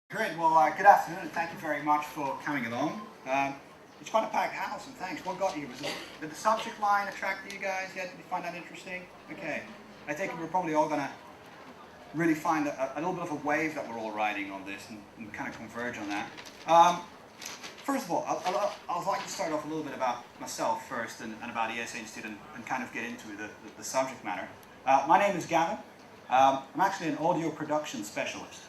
Great, well, good afternoon and thank you very much for coming along. It's quite a packed house and thanks. What got you? Did the subject line attract you guys yet? Did you find that interesting? Okay. I think we're probably all going to really find a little bit of a wave that we're all riding on this and kind of converge on that. First of all, I'd like to start off a little bit about myself first and about the SA Institute and kind of get into the subject matter. My name is Gavin. I'm actually an audio production specialist.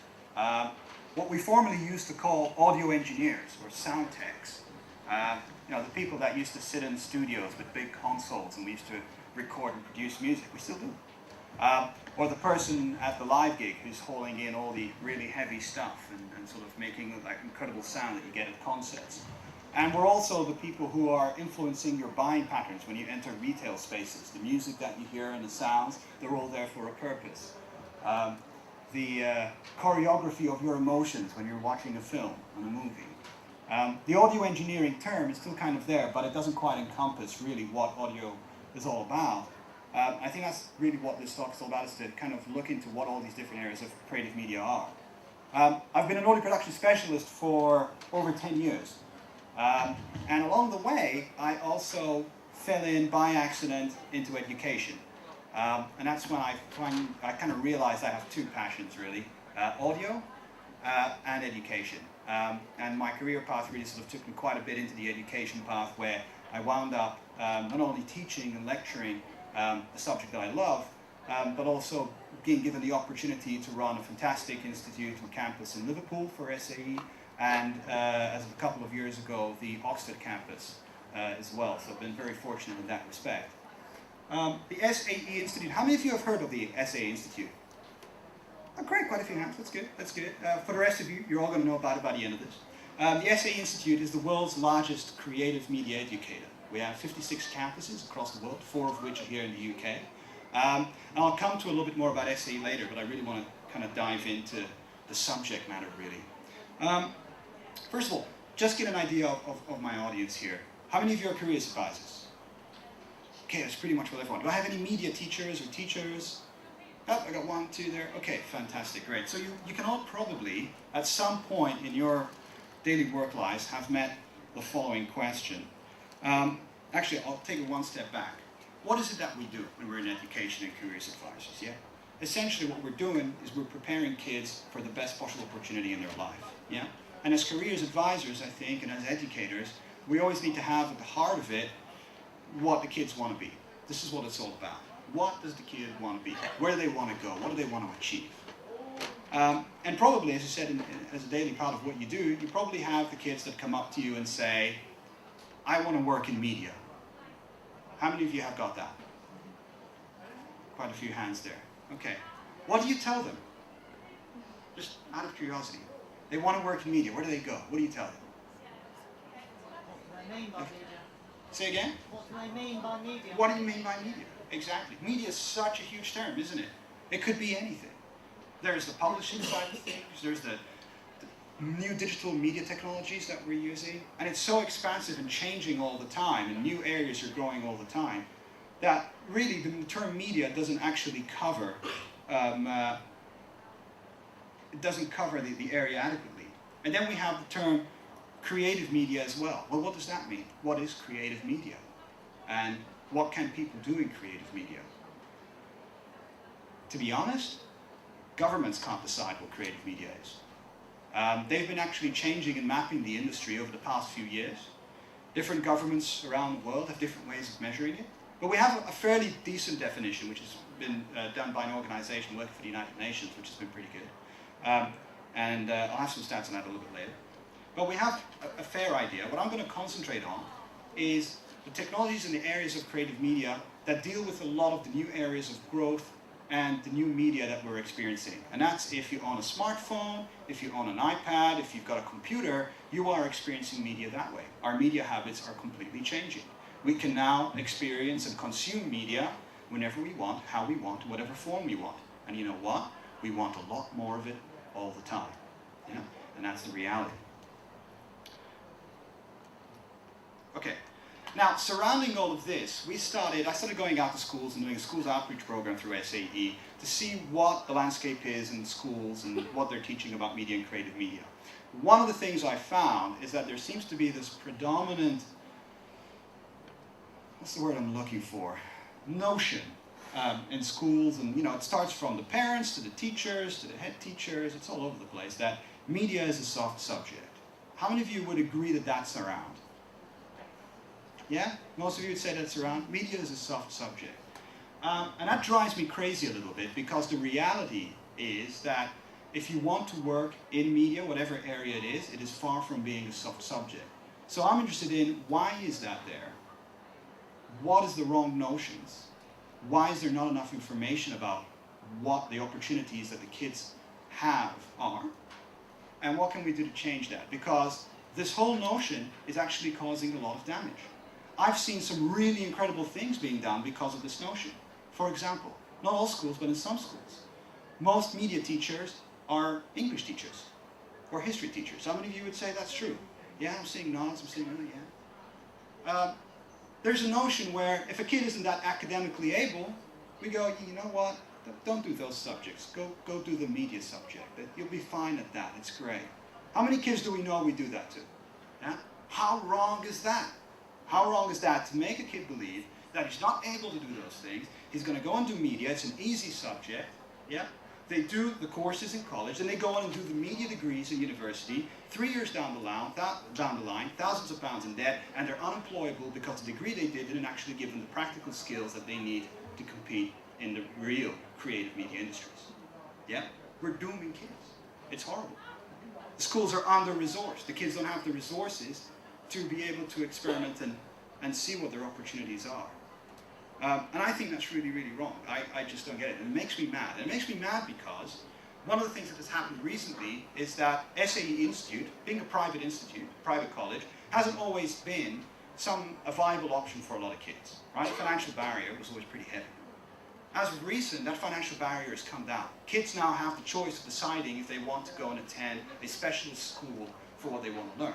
What we formerly used to call audio engineers or sound techs. The people that used to sit in studios with big consoles and we used to record and produce music, we still do. Or the person at the live gig who's hauling in all the really heavy stuff and sort of making like incredible sound that you get at concerts. And we're also the people who are influencing your buying patterns when you enter retail spaces. The music that you hear and the sounds, they're all there for a purpose. The choreography of your emotions when you're watching a film and a movie. The audio engineering term is still kind of there, but it doesn't quite encompass really what audio is all about. I think that's really what this talk is all about, is to kind of look into what all these different areas of creative media are. I've been an audio production specialist for over 10 years. And along the way, I also fell in by accident into education. And that's when I kind of realized I have two passions really, audio and education. And my career path really sort of took me quite a bit into the education path, where I wound up not only teaching and lecturing the subject that I love, but also being given the opportunity to run a fantastic institute on campus in Liverpool for SAE, and as of a couple of years ago, the Oxford campus as well. So I've been very fortunate in that respect. The SAE Institute, how many of you have heard of the SAE Institute? Oh, great, quite a few hands, that's good, that's good. For the rest of you, you're all going to know about it by the end of this. The SAE Institute is the world's largest creative media educator. We have 56 campuses across the world, 4 of which are here in the UK. And I'll come to a little bit more about SAE later, but I really want to kind of dive into the subject matter really. First of all, just get an idea of my audience here. How many of you are careers advisors? Okay, that's pretty much what everyone. Do I have any media teachers or teachers? Oh, I got 1, 2 there. Okay, fantastic, great. So you can all probably, at some point in your daily work lives, have met the following question. Actually, I'll take it one step back. What is it that we do when we're in education and careers advisors, yeah? Essentially what we're doing is we're preparing kids for the best possible opportunity in their life, yeah? And as careers advisors, I think, and as educators, we always need to have at the heart of it what the kids want to be. This is what it's all about. What does the kid want to be? Where do they want to go? What do they want to achieve? And probably, as I said, as a daily part of what you do, you probably have the kids that come up to you and say, I want to work in media. How many of you have got that? Quite a few hands there. Okay. What do you tell them? Just out of curiosity. They want to work in media. Where do they go? What do you tell them? What do they mean by media? Say again? What do they mean by media? What do you mean by media? Exactly. Media is such a huge term, isn't it? It could be anything. There's the publishing side of things. There's the new digital media technologies that we're using. And it's so expansive and changing all the time, and new areas are growing all the time, that really the term media doesn't actually cover, it doesn't cover the area adequately. And then we have the term creative media as well. Well, what does that mean? What is creative media? And what can people do in creative media? To be honest, governments can't decide what creative media is. They've been actually changing and mapping the industry over the past few years. Different governments around the world have different ways of measuring it. But we have a fairly decent definition, which has been done by an organization working for the United Nations, which has been pretty good. I'll have some stats on that a little bit later. But we have a fair idea. What I'm going to concentrate on is the technologies in the areas of creative media that deal with a lot of the new areas of growth and the new media that we're experiencing. And that's if you own a smartphone, if you own an iPad, if you've got a computer, you are experiencing media that way. Our media habits are completely changing. We can now experience and consume media whenever we want, how we want, whatever form we want. And you know what? We want a lot more of it all the time. You know? And that's the reality. Okay. Now, surrounding all of this, I started going out to schools and doing a schools outreach program through SAE to see what the landscape is in schools and what they're teaching about media and creative media. One of the things I found is that there seems to be this predominant, what's the word I'm looking for, notion in schools, and it starts from the parents to the teachers to the head teachers, it's all over the place, that media is a soft subject. How many of you would agree that that's around? Yeah? Most of you would say that's around. Media is a soft subject. And that drives me crazy a little bit, because the reality is that if you want to work in media, whatever area it is far from being a soft subject. So I'm interested in, why is that there? What is the wrong notions? Why is there not enough information about what the opportunities that the kids have are? And what can we do to change that? Because this whole notion is actually causing a lot of damage. I've seen some really incredible things being done because of this notion. For example, not all schools, but in some schools, most media teachers are English teachers or history teachers. How many of you would say that's true? Yeah, I'm seeing nods, I'm seeing really, yeah. There's a notion where if a kid isn't that academically able, we go, you know what, don't do those subjects. Go do the media subject. You'll be fine at that, it's great. How many kids do we know we do that to? Yeah? How wrong is that? How wrong is that to make a kid believe that he's not able to do those things, he's going to go and do media, it's an easy subject, yeah? They do the courses in college, and they go on and do the media degrees in university. 3 years down the line, thousands of pounds in debt, and they're unemployable because the degree they didn't actually give them the practical skills that they need to compete in the real creative media industries. Yeah? We're dooming kids. It's horrible. The schools are under-resourced. The kids don't have the resources to be able to experiment and see what their opportunities are. And I think that's really, really wrong. I just don't get it. And it makes me mad. And it makes me mad because one of the things that has happened recently is that SAE Institute, being a private institute, private college, hasn't always been a viable option for a lot of kids. Right? The financial barrier was always pretty heavy. As of recent, that financial barrier has come down. Kids now have the choice of deciding if they want to go and attend a specialist school for what they want to learn.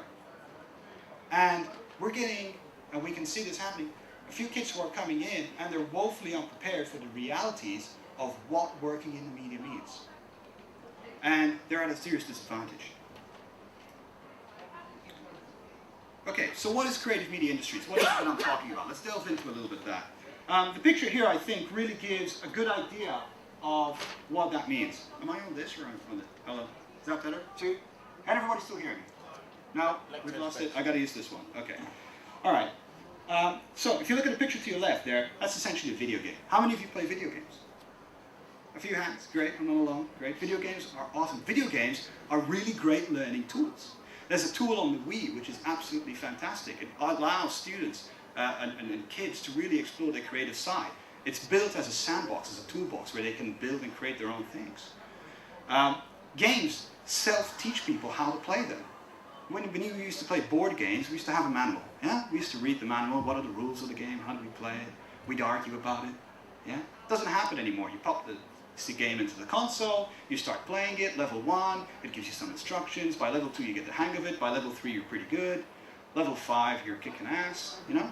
And we're getting, and we can see this happening, a few kids who are coming in and they're woefully unprepared for the realities of what working in the media means. And they're at a serious disadvantage. Okay, so what is creative media industries? What is it that I'm talking about? Let's delve into a little bit of that. The picture here, I think, really gives a good idea of what that means. Am I on this or am I on it? Hello? Is that better? Two? Can everybody still hear me? No? We've lost it? I gotta use this one. Okay. All right. So if you look at the picture to your left there, that's essentially a video game. How many of you play video games? A few hands. Great. I'm not alone. Great. Video games are awesome. Video games are really great learning tools. There's a tool on the Wii which is absolutely fantastic. It allows students and kids to really explore their creative side. It's built as a sandbox, as a toolbox where they can build and create their own things. Games self-teach people how to play them. When we used to play board games, we used to have a manual. Yeah? We used to read the manual. What are the rules of the game? How do we play it? We'd argue about it. Yeah? It doesn't happen anymore. You pop the game into the console, you start playing it, level 1, it gives you some instructions. By level 2 you get the hang of it. By level 3 you're pretty good. Level 5 you're kicking ass, you know?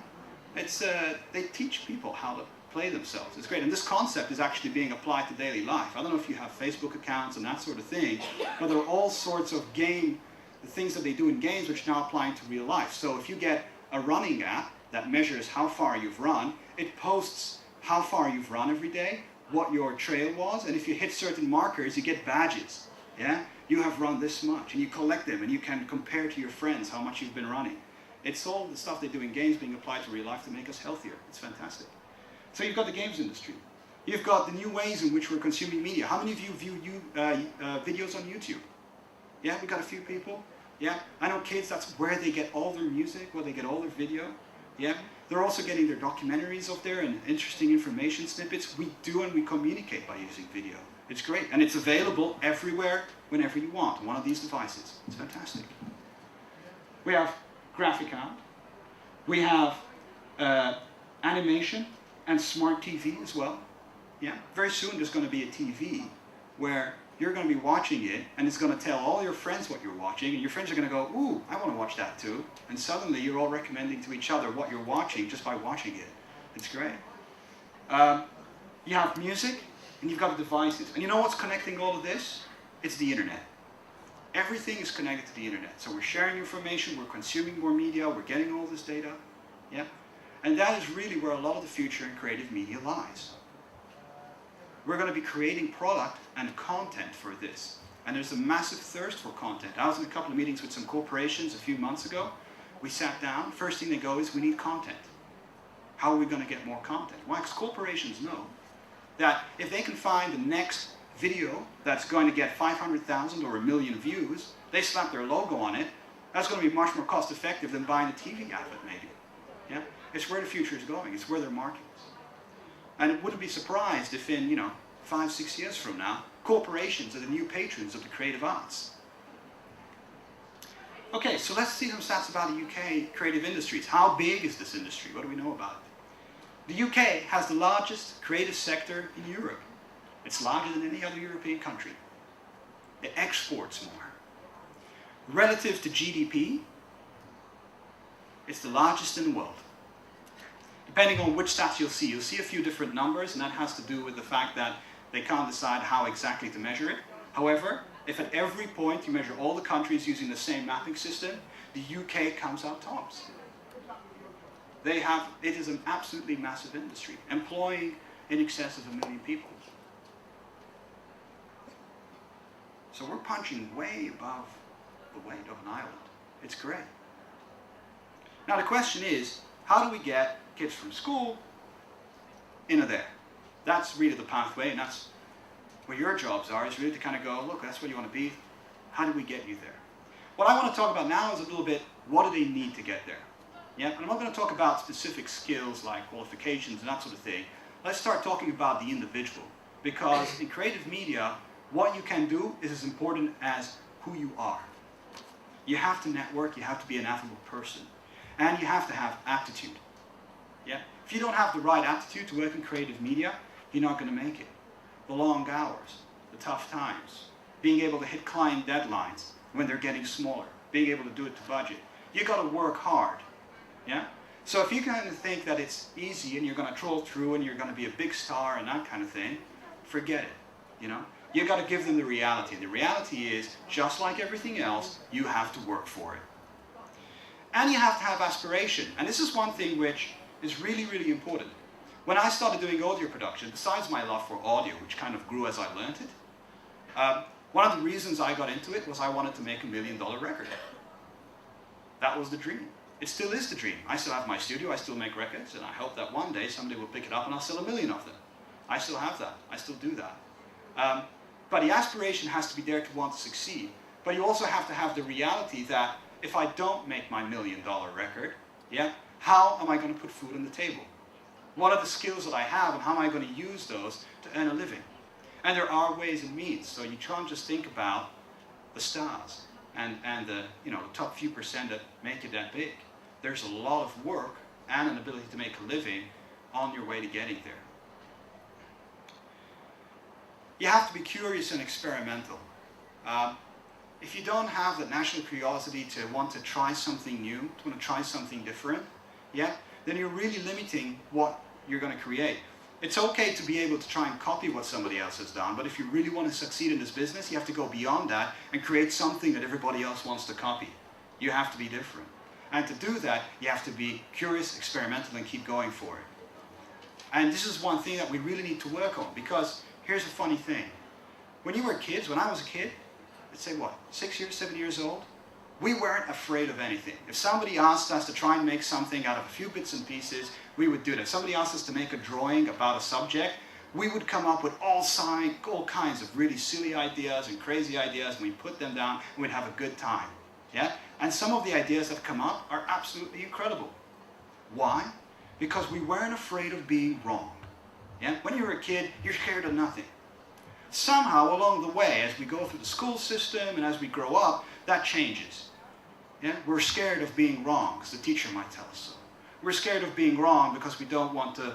They teach people how to play themselves. It's great. And this concept is actually being applied to daily life. I don't know if you have Facebook accounts and that sort of thing, but there are all sorts of the things that they do in games which are now applying to real life. So if you get a running app that measures how far you've run, it posts how far you've run every day, what your trail was, and if you hit certain markers, you get badges. Yeah? You have run this much, and you collect them, and you can compare to your friends how much you've been running. It's all the stuff they do in games being applied to real life to make us healthier. It's fantastic. So you've got the games industry. You've got the new ways in which we're consuming media. How many of you view videos on YouTube? Yeah, we got a few people. Yeah, I know kids, that's where they get all their music, where they get all their video. Yeah, they're also getting their documentaries up there and interesting information snippets. We do and we communicate by using video. It's great, and it's available everywhere, whenever you want, on one of these devices. It's fantastic. We have graphic art. We have animation and smart TV as well. Yeah, very soon there's going to be a TV where you're going to be watching it, and it's going to tell all your friends what you're watching, and your friends are going to go, ooh, I want to watch that too. And suddenly you're all recommending to each other what you're watching just by watching it. It's great. You have music, and you've got the devices. And you know what's connecting all of this? It's the internet. Everything is connected to the internet. So we're sharing information, we're consuming more media, we're getting all this data. Yeah? And that is really where a lot of the future in creative media lies. We're going to be creating product and content for this. And there's a massive thirst for content. I was in a couple of meetings with some corporations a few months ago. We sat down. First thing they go is, we need content. How are we going to get more content? Why? Because corporations know that if they can find the next video that's going to get 500,000 or 1 million views, they slap their logo on it, that's going to be much more cost effective than buying a TV advert maybe. Yeah? It's where the future is going. It's where their market is. And it wouldn't be surprised if in, 5, 6 years from now, corporations are the new patrons of the creative arts. Okay, so let's see some stats about the UK creative industries. How big is this industry? What do we know about it? The UK has the largest creative sector in Europe. It's larger than any other European country. It exports more. Relative to GDP, it's the largest in the world. Depending on which stats you'll see a few different numbers, and that has to do with the fact that they can't decide how exactly to measure it. However, if at every point you measure all the countries using the same mapping system, the UK comes out tops. It is an absolutely massive industry, employing in excess of 1 million people. So we're punching way above the weight of an island. It's great. Now the question is, how do we get kids from school into there? That's really the pathway, and that's where your jobs are, is really to kind of go, look, that's where you want to be. How do we get you there? What I want to talk about now is a little bit, what do they need to get there? Yeah, and I'm not going to talk about specific skills like qualifications and that sort of thing. Let's start talking about the individual. Because in creative media, what you can do is as important as who you are. You have to network, you have to be an affable person. And you have to have aptitude. Yeah? If you don't have the right aptitude to work in creative media, you're not going to make it. The long hours, the tough times, being able to hit client deadlines when they're getting smaller, being able to do it to budget. You've got to work hard. Yeah? So if you kind of think that it's easy and you're going to troll through and you're going to be a big star and that kind of thing, forget it. You've got to give them the reality. And the reality is, just like everything else, you have to work for it. And you have to have aspiration. And this is one thing which is really, really important. When I started doing audio production, besides my love for audio, which kind of grew as I learned it, one of the reasons I got into it was I wanted to make $1 million record. That was the dream. It still is the dream. I still have my studio, I still make records, and I hope that one day somebody will pick it up and I'll sell 1 million of them. I still have that. I still do that. But the aspiration has to be there to want to succeed. But you also have to have the reality that if I don't make my $1 million record, yeah, how am I going to put food on the table? What are the skills that I have and how am I going to use those to earn a living? And there are ways and means. So you can't just think about the stars and the top few percent that make it that big. There's a lot of work and an ability to make a living on your way to getting there. You have to be curious and experimental. If you don't have that national curiosity to want to try something new, to want to try something different, yeah, then you're really limiting what you're going to create. It's okay to be able to try and copy what somebody else has done, but if you really want to succeed in this business, you have to go beyond that and create something that everybody else wants to copy. You have to be different. And to do that, you have to be curious, experimental, and keep going for it. And this is one thing that we really need to work on, because here's a funny thing. When you were kids, when I was a kid, let's say what, 6 years, 7 years old, we weren't afraid of anything. If somebody asked us to try and make something out of a few bits and pieces, we would do that. If somebody asked us to make a drawing about a subject, we would come up with all kinds of really silly ideas and crazy ideas, and we'd put them down and we'd have a good time. Yeah? And some of the ideas that come up are absolutely incredible. Why? Because we weren't afraid of being wrong. Yeah? When you're a kid, you're scared of nothing. Somehow along the way, as we go through the school system and as we grow up, that changes. Yeah? We're scared of being wrong, because the teacher might tell us so. We're scared of being wrong because we don't want to,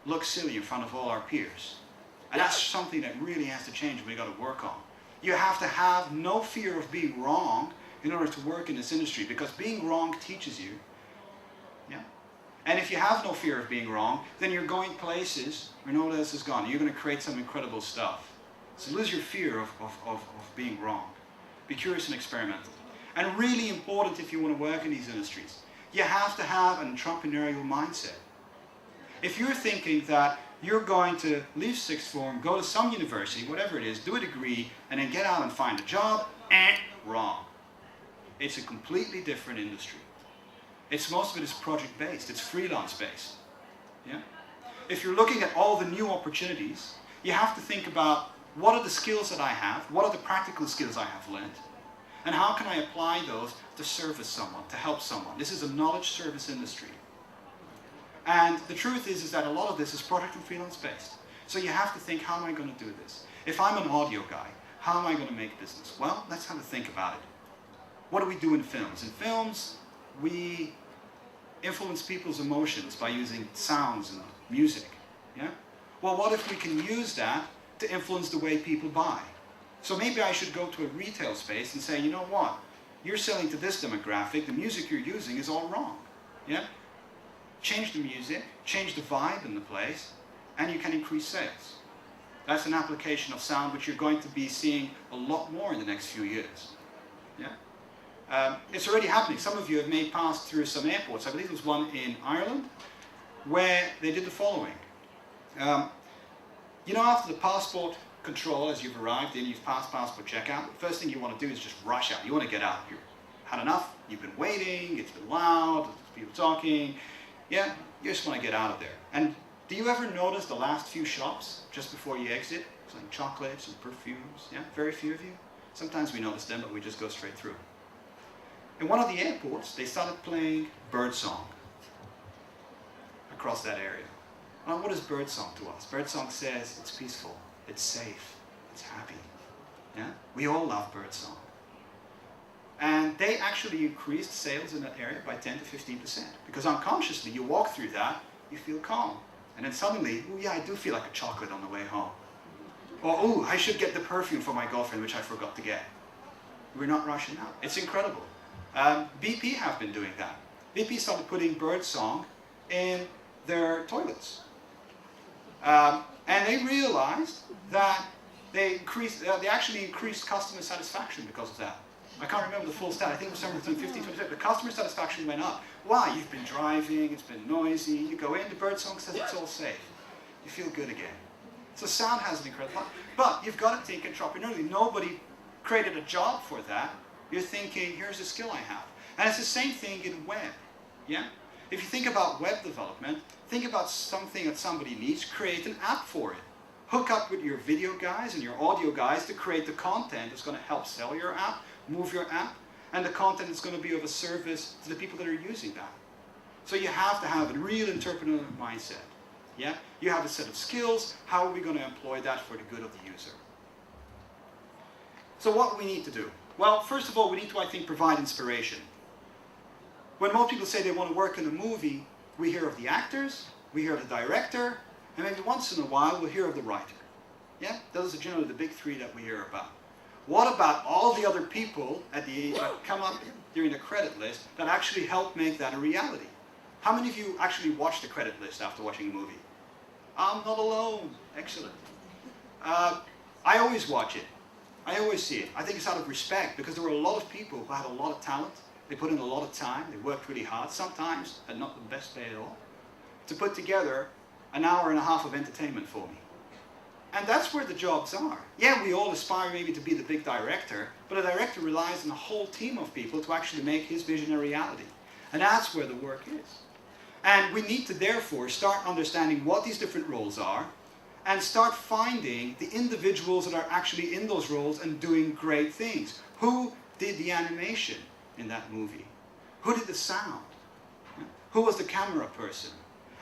look silly in front of all our peers. And that's something that really has to change and we got to work on. You have to have no fear of being wrong in order to work in this industry, because being wrong teaches you. Yeah? And if you have no fear of being wrong, then you're going places where no one else has gone. You're going to create some incredible stuff. So lose your fear of being wrong. Be curious and experimental. And really important if you want to work in these industries, you have to have an entrepreneurial mindset. If you're thinking that you're going to leave sixth form, go to some university, whatever it is, do a degree, and then get out and find a job, wrong. It's a completely different industry. Most of it is project-based, it's freelance-based. Yeah? If you're looking at all the new opportunities, you have to think about what are the skills that I have, what are the practical skills I have learned, and how can I apply those to service someone, to help someone. This is a knowledge service industry. And the truth is that a lot of this is project and freelance based. So you have to think, how am I going to do this? If I'm an audio guy, how am I going to make business? Well, let's have a think about it. What do we do in films? In films, we influence people's emotions by using sounds and music. Yeah? Well, what if we can use that to influence the way people buy? So maybe I should go to a retail space and say, you know what? You're selling to this demographic, the music you're using is all wrong. Yeah? Change the music, change the vibe in the place, and you can increase sales. That's an application of sound which you're going to be seeing a lot more in the next few years. Yeah? It's already happening. Some of you have may passed through some airports. I believe there was one in Ireland where they did the following. You know, after the passport control, as you've arrived in, you've passed passport checkout, the first thing you want to do is just rush out. You want to get out. You've had enough, you've been waiting, it's been loud, people talking. Yeah, you just want to get out of there. And do you ever notice the last few shops just before you exit? It's like chocolates and perfumes. Yeah, very few of you. Sometimes we notice them, but we just go straight through. In one of the airports, they started playing birdsong across that area. Now, what is birdsong to us? Birdsong says it's peaceful, it's safe, it's happy. Yeah? We all love birdsong. And they actually increased sales in that area by 10 to 15%. Because unconsciously, you walk through that, you feel calm. And then suddenly, oh yeah, I do feel like a chocolate on the way home. Or, oh, I should get the perfume for my girlfriend, which I forgot to get. We're not rushing out. It's incredible. BP have been doing that. BP started putting birdsong in their toilets. And they realized that they actually increased customer satisfaction because of that. I can't remember the full stat. I think it was somewhere between 15 and 20%. The customer satisfaction went up. Why? You've been driving, it's been noisy, you go in, the birdsong says it's all safe. You feel good again. So sound has an incredible part. But you've got to think entrepreneurially. Nobody created a job for that. You're thinking, here's a skill I have. And it's the same thing in web. Yeah? If you think about web development, think about something that somebody needs, create an app for it. Hook up with your video guys and your audio guys to create the content that's going to help sell your app, move your app, and the content is going to be of a service to the people that are using that. So you have to have a real entrepreneurial mindset. Yeah? You have a set of skills. How are we going to employ that for the good of the user? So what we need to do? Well, first of all, we need to, I think, provide inspiration. When most people say they want to work in a movie, we hear of the actors, we hear of the director, and maybe once in a while we'll hear of the writer. Yeah? Those are generally the big three that we hear about. What about all the other people that come up during the credit list that actually help make that a reality? How many of you actually watch the credit list after watching a movie? I'm not alone. Excellent. I always watch it. I always see it. I think it's out of respect because there were a lot of people who had a lot of talent. They put in a lot of time. They worked really hard, sometimes at not the best pay at all, to put together an hour and a half of entertainment for me. And that's where the jobs are. Yeah, we all aspire maybe to be the big director, but a director relies on a whole team of people to actually make his vision a reality. And that's where the work is. And we need to therefore start understanding what these different roles are and start finding the individuals that are actually in those roles and doing great things. Who did the animation in that movie? Who did the sound? Who was the camera person?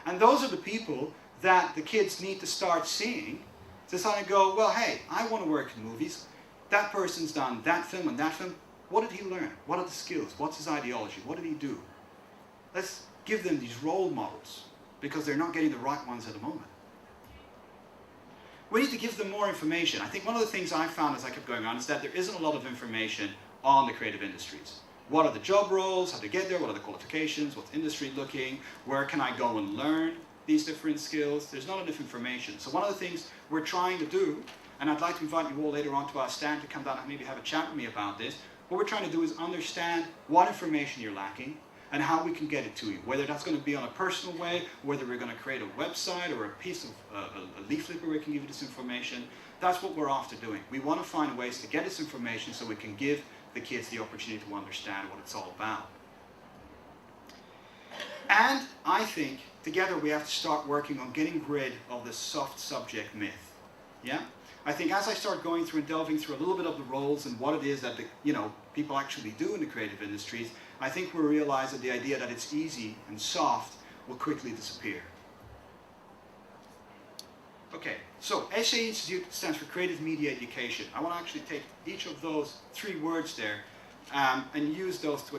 And those are the people that the kids need to start seeing to suddenly go, well, hey, I want to work in movies. That person's done that film and that film. What did he learn? What are the skills? What's his ideology? What did he do? Let's give them these role models because they're not getting the right ones at the moment. we need to give them more information. I think one of the things I found as I kept going on is that there isn't a lot of information on the creative industries. What are the job roles, how to get there, what are the qualifications, what's industry looking, where can I go and learn these different skills? There's not enough information. So one of the things we're trying to do, and I'd like to invite you all later on to our stand to come down and maybe have a chat with me about this, what we're trying to do is understand what information you're lacking and how we can get it to you. Whether that's going to be on a personal way, whether we're going to create a website or a piece of a leaflet where we can give you this information, that's what we're after doing. We want to find ways to get this information so we can give the kids the opportunity to understand what it's all about. And I think together we have to start working on getting rid of the soft subject myth. Yeah? I think as I start going through and delving through a little bit of the roles and what it is that people actually do in the creative industries, I think we'll realize that the idea that it's easy and soft will quickly disappear. Okay, so SAE Institute stands for Creative Media Education. I want to actually take each of those 3 words there and use those to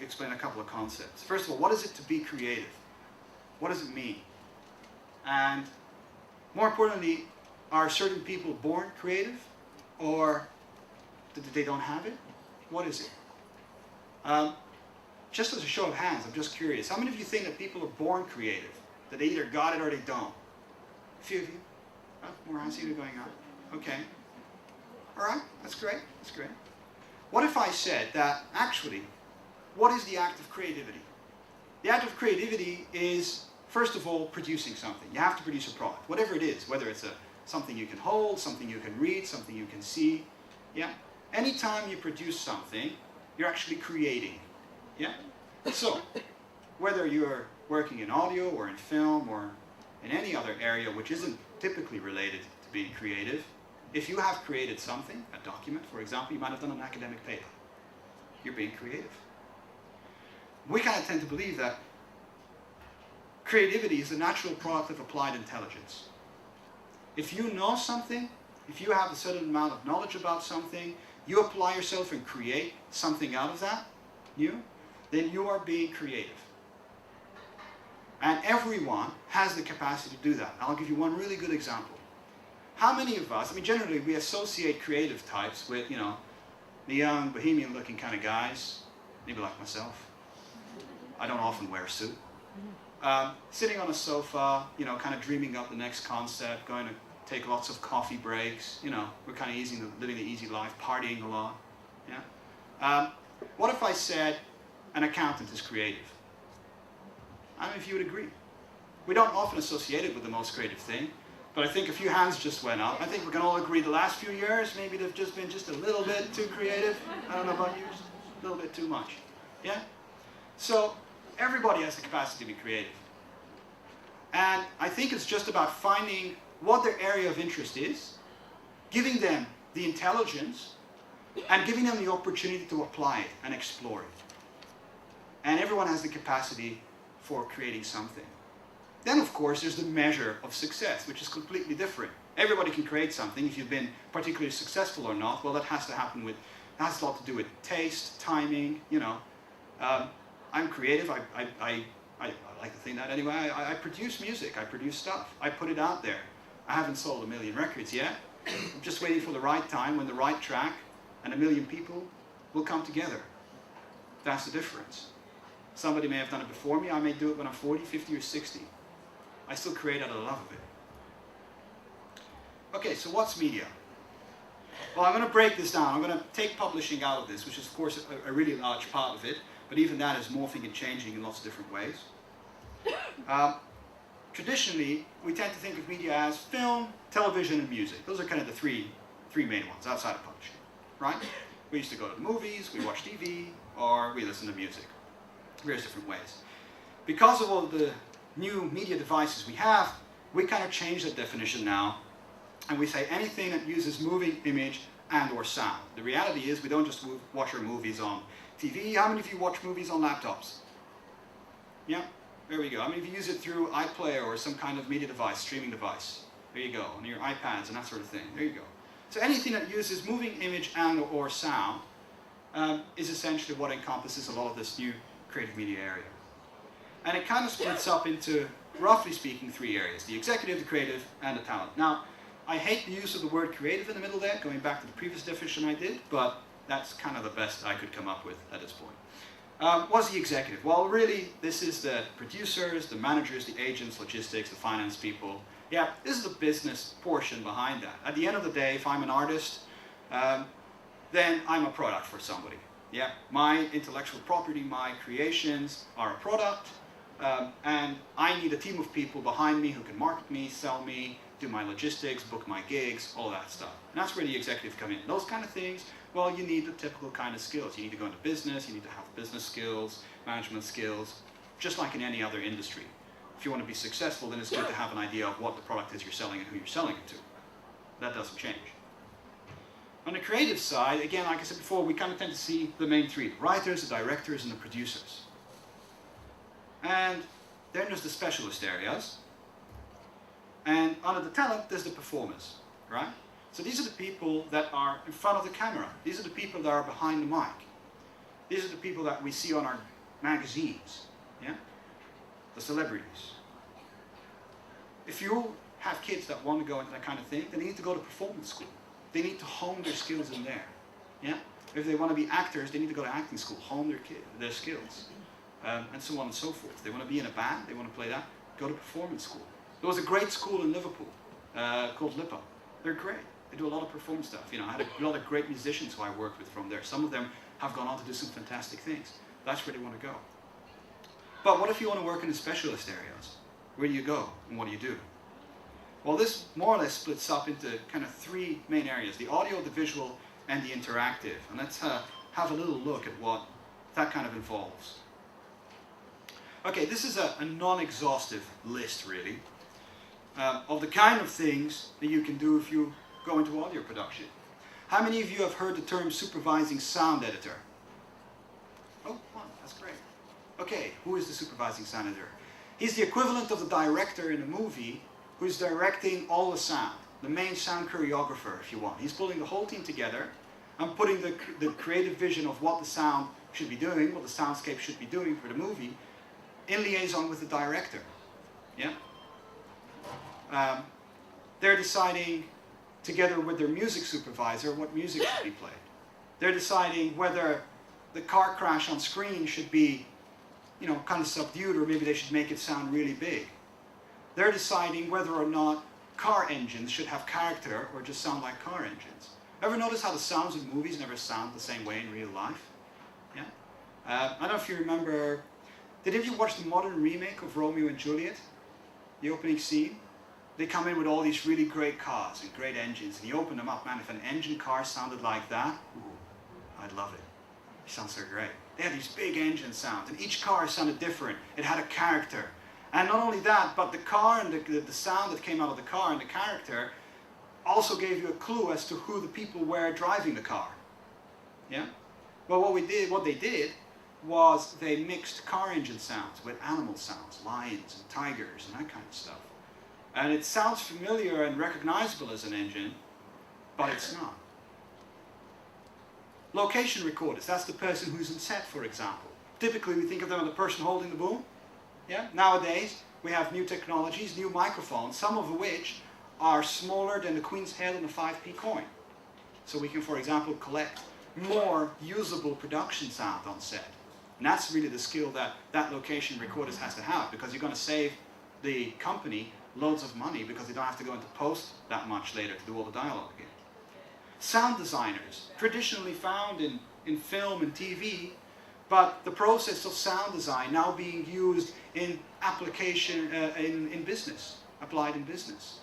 explain a couple of concepts. First of all, what is it to be creative? What does it mean? And more importantly, are certain people born creative, or they don't have it? What is it? Just as a show of hands, I'm just curious. How many of you think that people are born creative? That they either got it or they don't? A few of you? Oh, more hands even going up. Okay. All right, that's great, that's great. What if I said that actually, what is the act of creativity? The act of creativity is, first of all, producing something. You have to produce a product, whatever it is, whether it's something you can hold, something you can read, something you can see. Yeah? Anytime you produce something, you're actually creating. Yeah? So, whether you're working in audio or in film or in any other area which isn't typically related to being creative, if you have created something, a document, for example, you might have done an academic paper. You're being creative. We kind of tend to believe that creativity is a natural product of applied intelligence. If you know something, if you have a certain amount of knowledge about something, you apply yourself and create something out of that, then you are being creative. And everyone has the capacity to do that. I'll give you one really good example. How many of us, I mean generally we associate creative types with, the young, bohemian looking kind of guys, maybe like myself. I don't often wear a suit. Sitting on a sofa, kind of dreaming up the next concept, going to take lots of coffee breaks, we're kind of living the easy life, partying a lot. Yeah? What if I said an accountant is creative? I don't know if you would agree. We don't often associate it with the most creative thing, but I think a few hands just went up. I think we can all agree the last few years, maybe they've just been just a little bit too creative. I don't know about you, just a little bit too much. Yeah? So, everybody has the capacity to be creative. And I think it's just about finding what their area of interest is, giving them the intelligence, and giving them the opportunity to apply it and explore it. And everyone has the capacity for creating something. Then, of course, there's the measure of success, which is completely different. Everybody can create something. If you've been particularly successful or not, well, that has to happen with, it has a lot to do with taste, timing, I'm creative. I like to think that anyway. I produce music. I produce stuff. I put it out there. I haven't sold 1 million records yet. I'm just waiting for the right time when the right track and 1 million people will come together. That's the difference. Somebody may have done it before me. I may do it when I'm 40, 50, or 60. I still create out of the love of it. Okay, so what's media? Well, I'm going to break this down. I'm going to take publishing out of this, which is, of course, a really large part of it. But even that is morphing and changing in lots of different ways. Traditionally, we tend to think of media as film, television, and music. Those are kind of the three main ones outside of publishing, right? We used to go to the movies, we watch TV, or we listen to music. Various different ways. Because of all the new media devices we have, we kind of change that definition now, and we say anything that uses moving image and or sound. The reality is we don't just watch our movies on TV. How many of you watch movies on laptops? Yeah, there we go. How many of you use it through iPlayer or some kind of media device, streaming device? There you go, on your iPads and that sort of thing. There you go. So anything that uses moving image and or sound is essentially what encompasses a lot of this new creative media area. And it kind of splits up into, roughly speaking, 3 areas: the executive, the creative, and the talent. Now, I hate the use of the word creative in the middle there, going back to the previous definition I did, but that's kind of the best I could come up with at this point. What's the executive? Well, really, this is the producers, the managers, the agents, logistics, the finance people. Yeah, this is the business portion behind that. At the end of the day, if I'm an artist, then I'm a product for somebody. Yeah, my intellectual property, my creations are a product, and I need a team of people behind me who can market me, sell me, do my logistics, book my gigs, all that stuff. And that's where the executive come in. Those kind of things, well, you need the typical kind of skills. You need to go into business, you need to have business skills, management skills, just like in any other industry. If you want to be successful, then it's good to have an idea of what the product is you're selling and who you're selling it to. That doesn't change. On the creative side, again, like I said before, we kind of tend to see the main three: the writers, the directors, and the producers. And then there's the specialist areas. And under the talent, there's the performers, right? So these are the people that are in front of the camera. These are the people that are behind the mic. These are the people that we see on our magazines, yeah? The celebrities. If you have kids that want to go into that kind of thing, then they need to go to performance school. They need to hone their skills in there, yeah? If they want to be actors, they need to go to acting school, hone their skills, and so on and so forth. If they want to be in a band, they want to play that, go to performance school. There was a great school in Liverpool called LIPA. They're great. They do a lot of performance stuff. You know, I had a lot of great musicians who I worked with from there. Some of them have gone on to do some fantastic things. That's where they want to go. But what if you want to work in the specialist areas? Where do you go and what do you do? Well, this more or less splits up into kind of three main areas: the audio, the visual, and the interactive. And let's have a little look at what that kind of involves. Okay, this is a non-exhaustive list, really, of the kind of things that you can do if you go into audio production. How many of you have heard the term supervising sound editor? Oh, one, that's great. Okay, who is the supervising sound editor? He's the equivalent of the director in a movie who's directing all the sound, the main sound choreographer, if you want. He's pulling the whole team together and putting the creative vision of what the sound should be doing, what the soundscape should be doing for the movie, in liaison with the director. Yeah? They're deciding, together with their music supervisor, what music should be played. They're deciding whether the car crash on screen should be, you know, kind of subdued, or maybe they should make it sound really big. They're deciding whether or not car engines should have character or just sound like car engines. Ever notice how the sounds in movies never sound the same way in real life? Yeah? I don't know if you remember, did any of you watch the modern remake of Romeo and Juliet? The opening scene? They come in with all these really great cars and great engines, and you open them up, man, if an engine car sounded like that, ooh, I'd love it. It sounds so great. They had these big engine sounds, and each car sounded different. It had a character. And not only that, but the car and the sound that came out of the car and the character also gave you a clue as to who the people were driving the car. Yeah? Well, what they did was they mixed car engine sounds with animal sounds, lions and tigers and that kind of stuff. And it sounds familiar and recognizable as an engine, but it's not. Location recorders, that's the person who's on set, for example. Typically we think of them as the person holding the boom. Yeah? Nowadays we have new technologies, new microphones, some of which are smaller than the Queen's head on a 5p coin. So we can, for example, collect more usable production sound on set. And that's really the skill that that location recorders has to have, because you're going to save the company loads of money because they don't have to go into post that much later to do all the dialogue again. Sound designers, traditionally found in film and TV, but the process of sound design now being used in application in business, applied in business.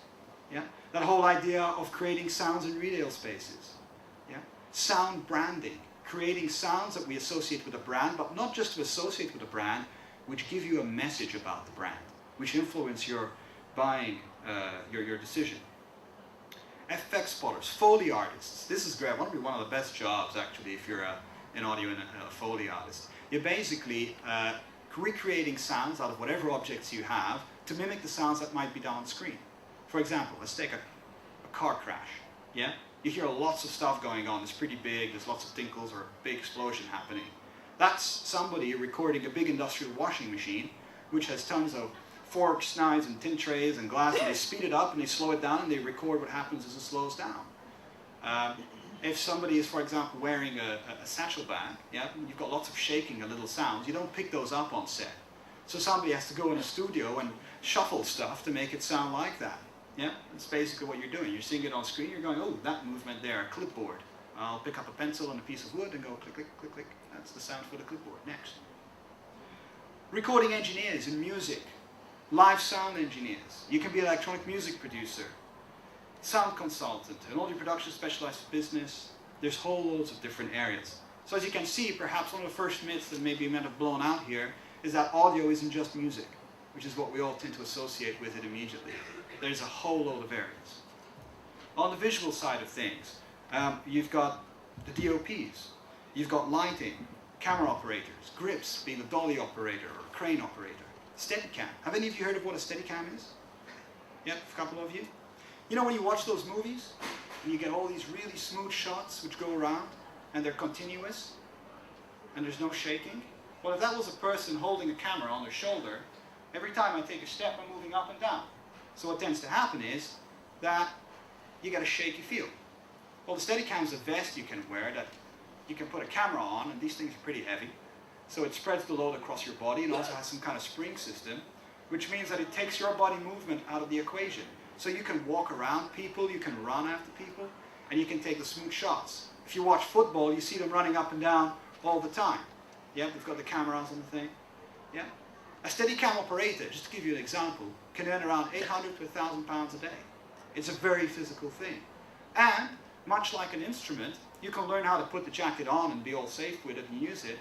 Yeah? That whole idea of creating sounds in retail spaces. Yeah? Sound branding, creating sounds that we associate with a brand, but not just to associate with a brand, which give you a message about the brand, which influence your buying, your decision. FX spotters, Foley artists. This is great. One of the best jobs, actually, if you're an audio and a Foley artist. You're basically recreating sounds out of whatever objects you have to mimic the sounds that might be done on screen. For example, let's take a car crash. Yeah? You hear lots of stuff going on. It's pretty big. There's lots of tinkles or a big explosion happening. That's somebody recording a big industrial washing machine, which has tons of forks, knives, and tin trays and glass, and they speed it up and they slow it down and they record what happens as it slows down. If somebody is, for example, wearing a satchel bag, yeah, you've got lots of shaking and little sounds, you don't pick those up on set. So somebody has to go in a studio and shuffle stuff to make it sound like that. Yeah, that's basically what you're doing. You're seeing it on screen, you're going, oh, that movement there, a clipboard. I'll pick up a pencil and a piece of wood and go click, click, click, click. That's the sound for the clipboard. Next. Recording engineers in music, live sound engineers. You can be an electronic music producer, sound consultant, an audio production specialized for business. There's whole loads of different areas. So as you can see, perhaps one of the first myths that maybe might have blown out here is that audio isn't just music, which is what we all tend to associate with it immediately. There's a whole load of areas. On the visual side of things, you've got the DOPs, you've got lighting, camera operators, grips, being a dolly operator or a crane operator, Steadicam. Have any of you heard of what a Steadicam is? Yep, a couple of you. You know when you watch those movies and you get all these really smooth shots which go around and they're continuous and there's no shaking? Well, if that was a person holding a camera on their shoulder, every time I take a step I'm moving up and down. So what tends to happen is that you get a shaky feel. Well, the Steadicam is a vest you can wear that you can put a camera on, and these things are pretty heavy. So it spreads the load across your body and also has some kind of spring system, which means that it takes your body movement out of the equation. So you can walk around people, you can run after people, and you can take the smooth shots. If you watch football, you see them running up and down all the time. Yeah, we've got the cameras on the thing. Yeah. A Steadicam operator, just to give you an example, can earn around 800 to 1,000 pounds a day. It's a very physical thing. And, much like an instrument, you can learn how to put the jacket on and be all safe with it and use it.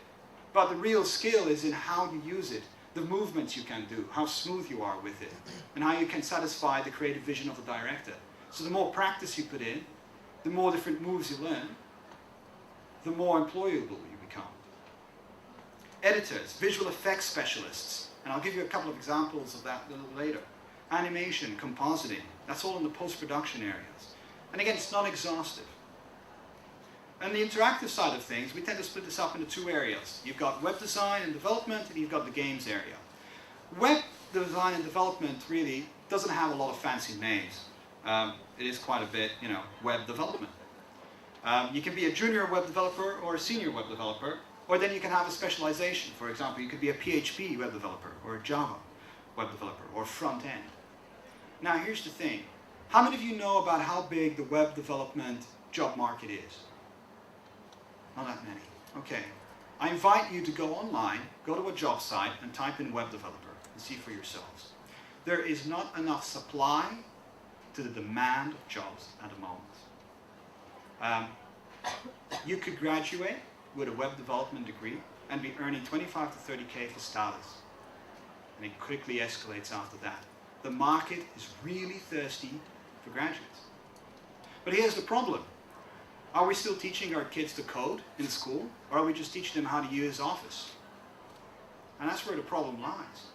But the real skill is in how you use it, the movements you can do, how smooth you are with it, and how you can satisfy the creative vision of the director. So the more practice you put in, the more different moves you learn, the more employable you become. Editors, visual effects specialists, and I'll give you a couple of examples of that a little later. Animation, compositing, that's all in the post-production areas. And again, it's not exhaustive. And the interactive side of things, we tend to split this up into two areas. You've got web design and development, and you've got the games area. Web design and development really doesn't have a lot of fancy names. It is quite a bit, you know, web development. You can be a junior web developer or a senior web developer, or then you can have a specialization. For example, you could be a PHP web developer, or a Java web developer, or front end. Now here's the thing. How many of you know about how big the web development job market is? Not that many. Okay. I invite you to go online, go to a job site, and type in web developer and see for yourselves. There is not enough supply to the demand of jobs at the moment. You could graduate with a web development degree and be earning 25 to 30k for starters. And it quickly escalates after that. The market is really thirsty for graduates. But here's the problem. Are we still teaching our kids to code in school, or are we just teaching them how to use Office? And that's where the problem lies.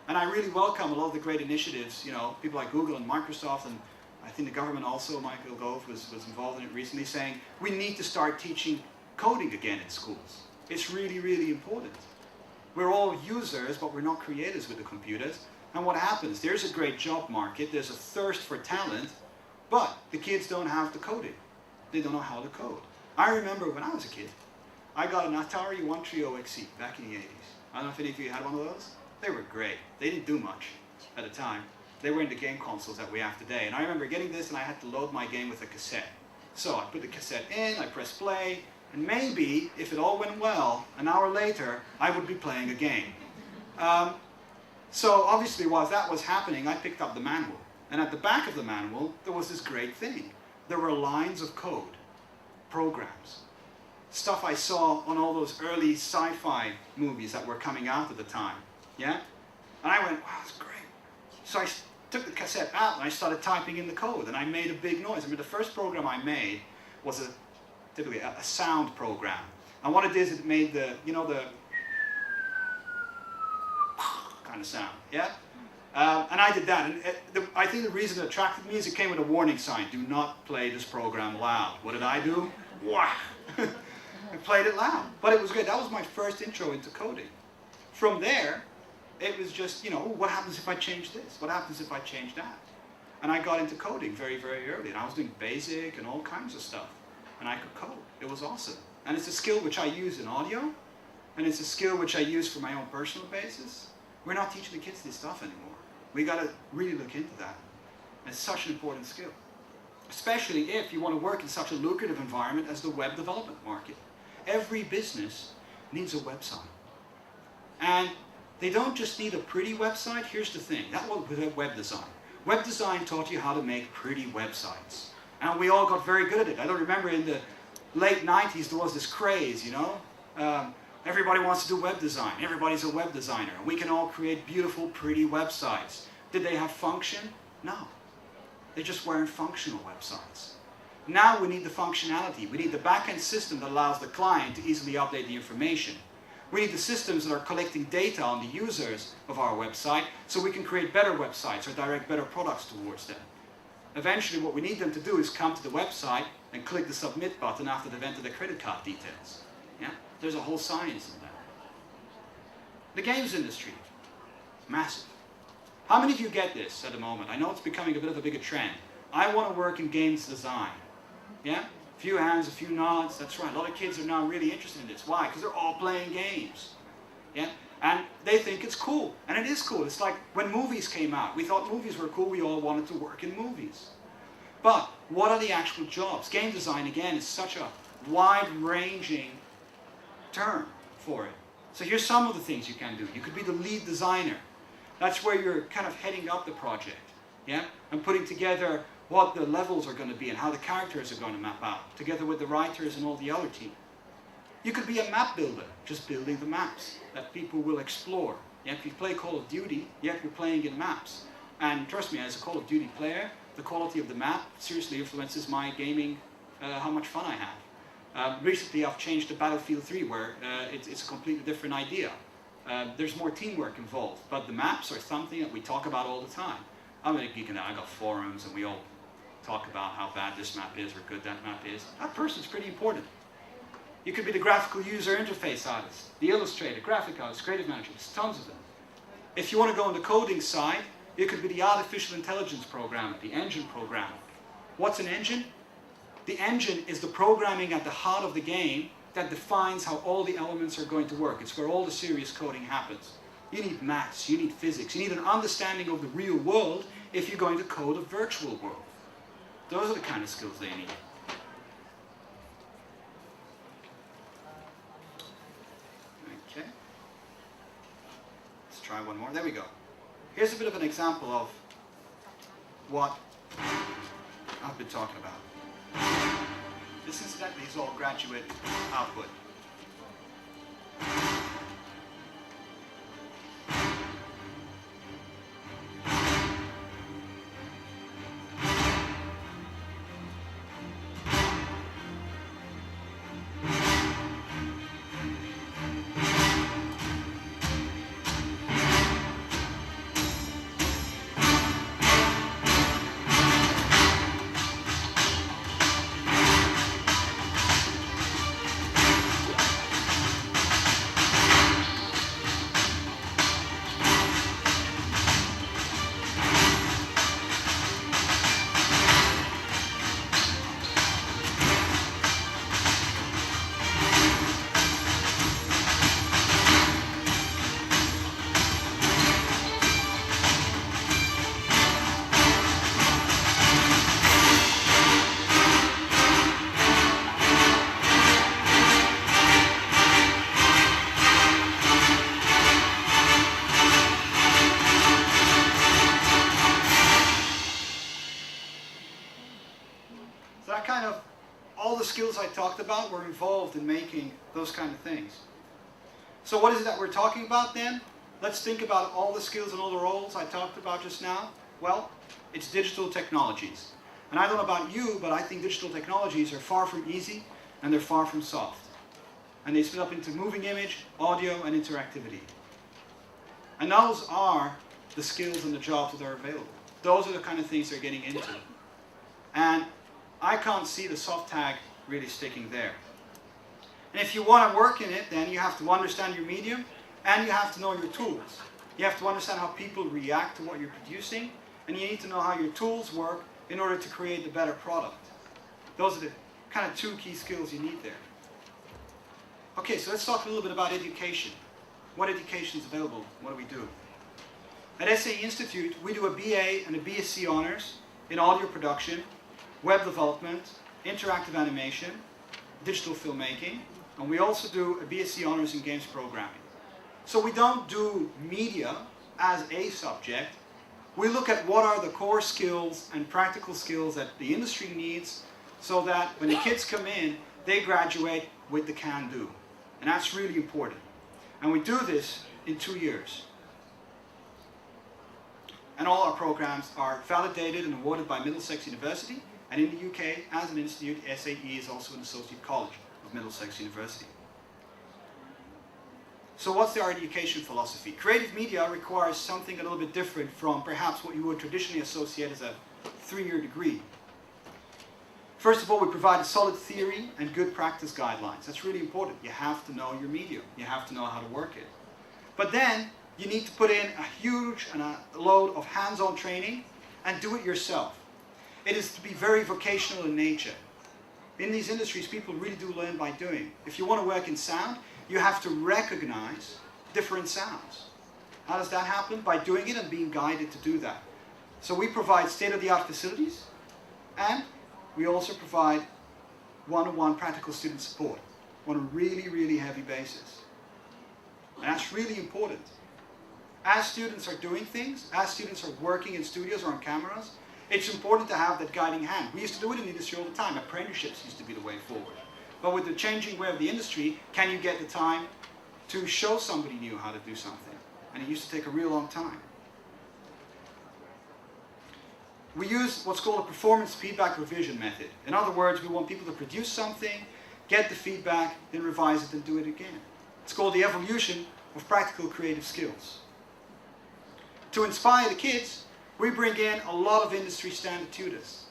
And I really welcome a lot of the great initiatives, you know, people like Google and Microsoft, and I think the government also, Michael Gove was involved in it recently, saying we need to start teaching coding again in schools. It's really, really important. We're all users, but we're not creators with the computers. And what happens? There's a great job market, there's a thirst for talent, but the kids don't have the coding. They don't know how to code. I remember when I was a kid, I got an Atari 130XE back in the 80s. I don't know if any of you had one of those. They were great. They didn't do much at the time. They were in the game consoles that we have today. And I remember getting this and I had to load my game with a cassette. So I put the cassette in, I pressed play, and maybe, if it all went well, an hour later, I would be playing a game. So obviously, while that was happening, I picked up the manual. And at the back of the manual, there was this great thing. There were lines of code, programs, stuff I saw on all those early sci-fi movies that were coming out at the time. Yeah? And I went, wow, that's great. So I took the cassette out and I started typing in the code and I made a big noise. I mean, the first program I made was typically a sound program. And what it is, it made the, you know, the kind of sound, yeah? And I did that, and I think the reason it attracted me is it came with a warning sign, do not play this program loud. What did I do? Wah! I played it loud, but it was good. That was my first intro into coding. From there, it was just, you know, what happens if I change this? What happens if I change that? And I got into coding very, very early. And I was doing basic and all kinds of stuff. And I could code. It was awesome. And it's a skill which I use in audio. And it's a skill which I use for my own personal basis. We're not teaching the kids this stuff anymore. We got to really look into that. And it's such an important skill. Especially if you want to work in such a lucrative environment as the web development market. Every business needs a website. And they don't just need a pretty website. Here's the thing. That was with web design. Web design taught you how to make pretty websites. And we all got very good at it. I don't remember in the late 90s there was this craze, you know. Everybody wants to do web design. Everybody's a web designer. We can all create beautiful, pretty websites. Did they have function? No. They just weren't functional websites. Now we need the functionality. We need the back-end system that allows the client to easily update the information. We need the systems that are collecting data on the users of our website so we can create better websites or direct better products towards them. Eventually what we need them to do is come to the website and click the submit button after they've entered their credit card details. Yeah? There's a whole science in that. The games industry, massive. How many of you get this at the moment? I know it's becoming a bit of a bigger trend. I want to work in games design. Yeah? A few hands, a few nods, that's right. A lot of kids are now really interested in this. Why? Because they're all playing games. Yeah? And they think it's cool. And it is cool. It's like when movies came out. We thought movies were cool. We all wanted to work in movies. But what are the actual jobs? Game design, again, is such a wide-ranging term for it. So here's some of the things you can do. You could be the lead designer. That's where you're kind of heading up the project. Yeah? And putting together what the levels are going to be and how the characters are going to map out, together with the writers and all the other team. You could be a map builder, just building the maps that people will explore. Yeah, if you play Call of Duty, yeah, you're playing in maps. And trust me, as a Call of Duty player, the quality of the map seriously influences my gaming, how much fun I have. Recently I've changed to Battlefield 3 where it's a completely different idea. There's more teamwork involved, but the maps are something that we talk about all the time. I'm a geek and I got forums and we all talk about how bad this map is or good that map is. That person's pretty important. You could be the graphical user interface artist, the illustrator, graphic artist, creative manager, there's tons of them. If you want to go on the coding side, you could be the artificial intelligence programmer, the engine programmer. What's an engine? The engine is the programming at the heart of the game that defines how all the elements are going to work. It's where all the serious coding happens. You need maths, you need physics, you need an understanding of the real world if you're going to code a virtual world. Those are the kind of skills they need. Okay. Let's try one more. There we go. Here's a bit of an example of what I've been talking about. This incidentally is all graduate output. Skills I talked about were involved in making those kind of things. So what is it that we're talking about then? Let's think about all the skills and all the roles I talked about just now. Well, it's digital technologies. And I don't know about you, but I think digital technologies are far from easy and they're far from soft. And they split up into moving image, audio, and interactivity. And those are the skills and the jobs that are available. Those are the kind of things they're getting into. And I can't see the soft tag really sticking there. And if you want to work in it, then you have to understand your medium and you have to know your tools. You have to understand how people react to what you're producing, and you need to know how your tools work in order to create the better product. Those are the kind of 2 key skills you need there. Okay, so let's talk a little bit about education. What education is available? What do we do? At SAE Institute, we do a BA and a BSc honors in audio production, web development, interactive animation, digital filmmaking, and we also do a BSc honors in games programming. So we don't do media as a subject. We look at what are the core skills and practical skills that the industry needs so that when the kids come in, they graduate with the can-do. And that's really important. And we do this in 2 years. And all our programs are validated and awarded by Middlesex University. And in the UK, as an institute, SAE is also an associate college of Middlesex University. So what's our education philosophy? Creative media requires something a little bit different from perhaps what you would traditionally associate as a 3-year degree. First of all, we provide a solid theory and good practice guidelines. That's really important. You have to know your medium. You have to know how to work it. But then, you need to put in a huge load of hands-on training and do it yourself. It is to be very vocational in nature. In these industries, people really do learn by doing. If you want to work in sound, you have to recognize different sounds. How does that happen? By doing it and being guided to do that. So we provide state-of-the-art facilities, and we also provide one-on-one practical student support on a really, really heavy basis. And that's really important. As students are doing things, as students are working in studios or on cameras, it's important to have that guiding hand. We used to do it in the industry all the time. Apprenticeships used to be the way forward. But with the changing way of the industry, can you get the time to show somebody new how to do something? And it used to take a real long time. We use what's called a performance feedback revision method. In other words, we want people to produce something, get the feedback, then revise it and do it again. It's called the evolution of practical creative skills. To inspire the kids, we bring in a lot of industry standard tutors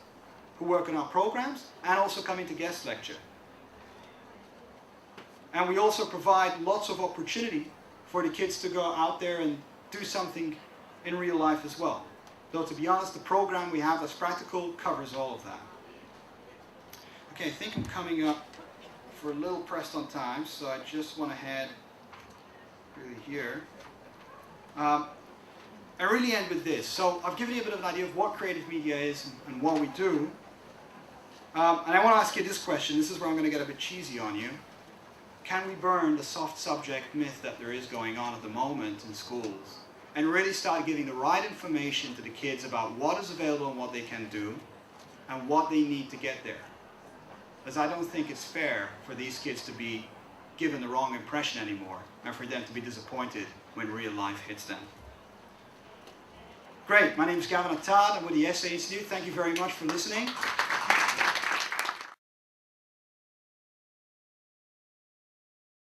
who work on our programs and also come in to guest lecture. And we also provide lots of opportunity for the kids to go out there and do something in real life as well. Though to be honest, the program we have that's practical covers all of that. Okay, I think I'm coming up for a little pressed on time, so I just want to head really here. I really end with this. So I've given you a bit of an idea of what creative media is and what we do. And I want to ask you this question. This is where I'm going to get a bit cheesy on you. Can we burn the soft subject myth that there is going on at the moment in schools and really start giving the right information to the kids about what is available and what they can do and what they need to get there? Because I don't think it's fair for these kids to be given the wrong impression anymore and for them to be disappointed when real life hits them. Great, my name is Gavin Attard. I'm with the SAE Institute. Thank you very much for listening.